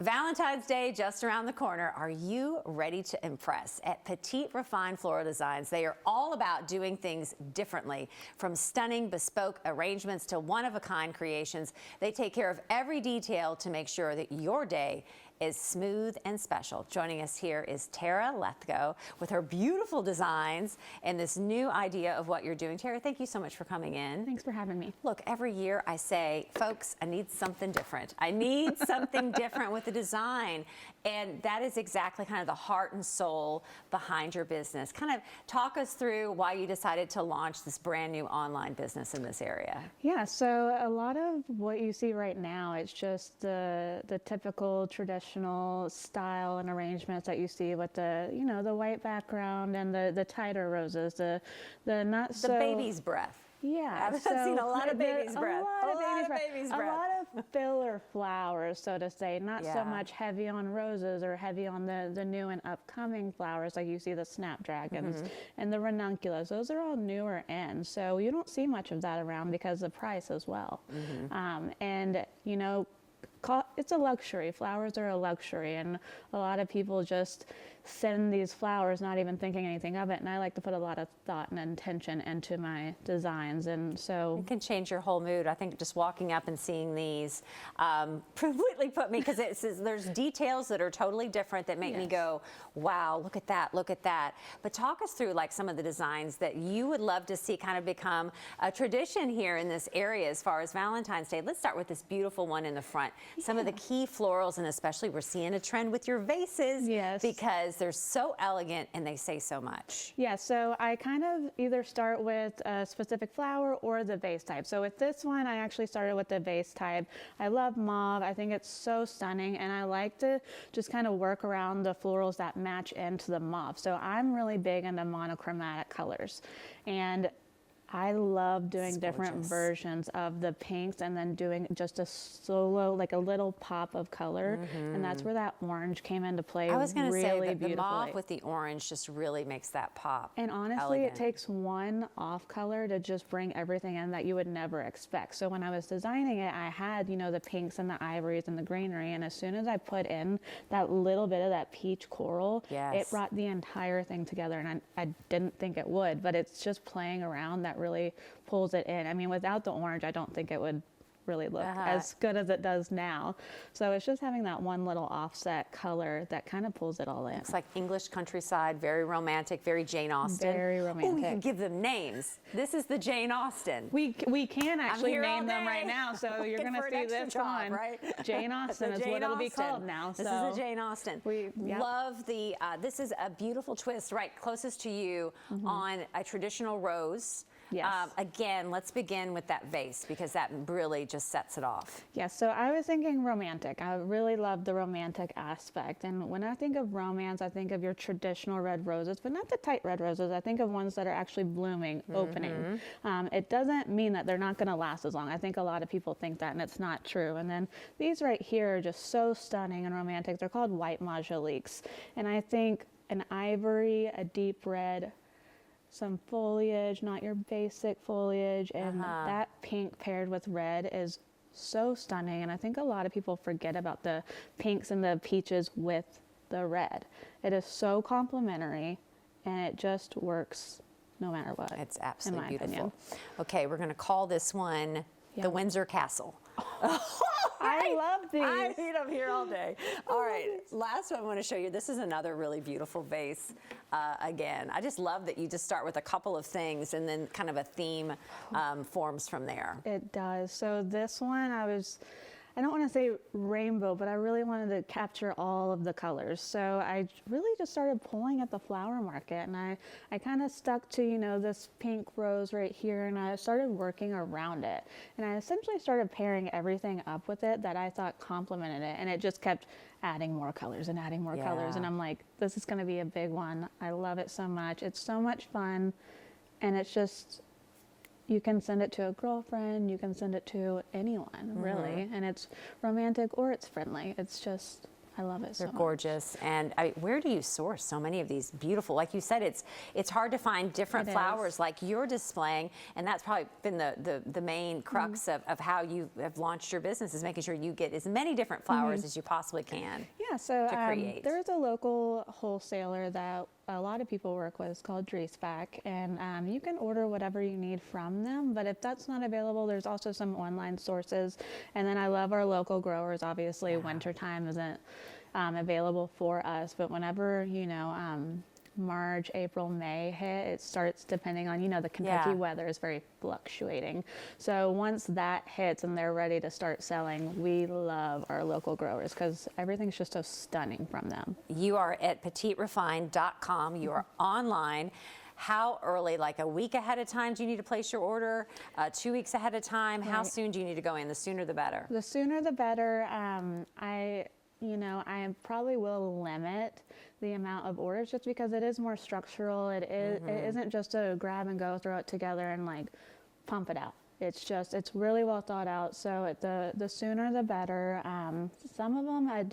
Valentine's Day just around the corner. Are you ready to impress? At Petite Refined Floral Designs, they are all about doing things differently. From stunning bespoke arrangements to one-of-a-kind creations, they take care of every detail to make sure that your day is smooth and special. Joining us here is Tara Lethgo with her beautiful designs and this new idea of what you're doing. Tara, thank you so much for coming in. Thanks for having me. Look, every year I say, folks, I need something different. I need something different with the design. And that is exactly kind of the heart and soul behind your business. Kind of talk us through why you decided to launch this brand new online business in this area. Yeah, so a lot of what you see right now, it's just the typical traditional style and arrangements that you see with the, you know, the white background and the tighter roses, the not so... The baby's breath. Yeah. I've seen a lot of baby's breath. A lot of filler flowers, so to say, not so much heavy on roses or heavy on the new and upcoming flowers, like you see the snapdragons and the ranunculus. Those are all newer in, so you don't see much of that around because of price as well. And, you know, it's a luxury. Flowers are a luxury, and a lot of people just send these flowers not even thinking anything of it, and I like to put a lot of thought and intention into my designs, and so it can change your whole mood. I think just walking up and seeing these completely put me, because there's details that are totally different that make me go, wow, look at that, look at that. But talk us through like some of the designs that you would love to see kind of become a tradition here in this area as far as Valentine's Day. Let's start with this beautiful one in the front. Some of the key florals, and especially we're seeing a trend with your vases because they're so elegant and they say so much. Yeah, so I kind of either start with a specific flower or the vase type. So with this one, I actually started with the vase type. I love mauve. I think it's so stunning, and I like to just kind of work around the florals that match into the mauve. So I'm really big into monochromatic colors, and I love doing different versions of the pinks and then doing just a solo, like a little pop of color. And that's where that orange came into play. I was going to say that the beautifully. mauve with the orange just really makes that pop. And honestly, it takes one off color to just bring everything in that you would never expect. So when I was designing it, I had, you know, the pinks and the ivories and the greenery. And as soon as I put in that little bit of that peach coral, it brought the entire thing together. And I didn't think it would, but it's just playing around that really pulls it in. I mean, without the orange, I don't think it would really look as good as it does now. So it's just having that one little offset color that kind of pulls it all in. It's like English countryside, very romantic, very Jane Austen. Very romantic. Oh, we can give them names. This is the Jane Austen. We can actually name them right now, so you're going to see this one. Right? Jane Austen is what it'll be called now. This is the Jane Austen. We love the, this is a beautiful twist, right, closest to you on a traditional rose. Again, let's begin with that vase, because that really just sets it off. Yes, so I was thinking romantic. I really love the romantic aspect. And when I think of romance, I think of your traditional red roses, but not the tight red roses. I think of ones that are actually blooming, opening. It doesn't mean that they're not going to last as long. I think a lot of people think that, and it's not true. And then these right here are just so stunning and romantic. They're called white majoliques. And I think an ivory, a deep red, some foliage, not your basic foliage, and that pink paired with red is so stunning. And I think a lot of people forget about the pinks and the peaches with the red. It is so complementary, and it just works no matter what. It's absolutely beautiful. Opinion. Okay, we're going to call this one the Windsor Castle. I love these. I eat them here all day. All right, last one I want to show you. This is another really beautiful vase. Again, I just love that you just start with a couple of things and then kind of a theme forms from there. It does. So this one, I don't want to say rainbow, but I really wanted to capture all of the colors. So I really just started pulling at the flower market, and I kind of stuck to, you know, this pink rose right here, and I started working around it. And I essentially started pairing everything up with it that I thought complemented it, and it just kept adding more colors and adding more colors. And I'm like, this is going to be a big one. I love it so much. It's so much fun, and it's just... You can send it to a girlfriend, you can send it to anyone, really. And it's romantic or it's friendly. It's just, I love it so They're much. gorgeous. And where do you source so many of these beautiful, like you said, it's hard to find different It flowers is. like you're displaying, and that's probably been the main crux of how you have launched your business, is making sure you get as many different flowers as you possibly can. Yeah, so to create. there's a local wholesaler that a lot of people work with. It's called Dreesback, and you can order whatever you need from them, but if that's not available, there's also some online sources. And then I love our local growers. Obviously, wintertime isn't available for us, but whenever, March, April, May hit, it starts, depending on, the Kentucky weather is very fluctuating. So once that hits and they're ready to start selling, we love our local growers because everything's just so stunning from them. You are at petiterefine.com. You are online. How early, like a week ahead of time, do you need to place your order? 2 weeks ahead of time? How soon do you need to go in? The sooner the better. The sooner the better. I probably will limit the amount of orders just because it is more structural. It isn't just a grab and go, throw it together and like pump it out. It's really well thought out. So the sooner the better. Some of them I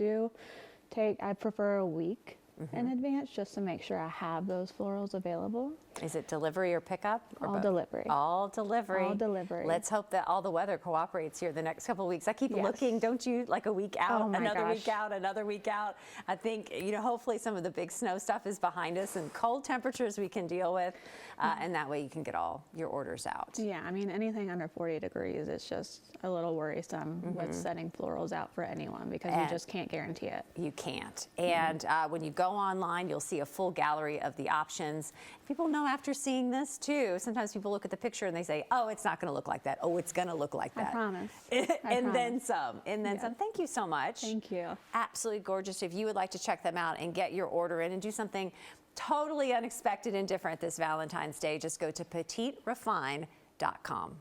prefer a week in advance just to make sure I have those florals available. Is it delivery or pickup? Or All both? delivery. All delivery. All delivery. Let's hope that all the weather cooperates here the next couple of weeks. I keep looking, don't you? Like a week out, Oh my another week gosh. out, another week out. I think, hopefully some of the big snow stuff is behind us and cold temperatures we can deal with. And that way you can get all your orders out. Yeah, I mean, anything under 40 degrees is just a little worrisome with setting florals out for anyone because you just can't guarantee it. You can't. And when you go online, you'll see a full gallery of the options. People know after seeing this too, sometimes people look at the picture and they say, oh, it's not going to look like that. Oh, it's going to look like that. I promise. And then some. And then some. Thank you so much. Thank you. Absolutely gorgeous. If you would like to check them out and get your order in and do something totally unexpected and different this Valentine's Day, just go to petiterefine.com.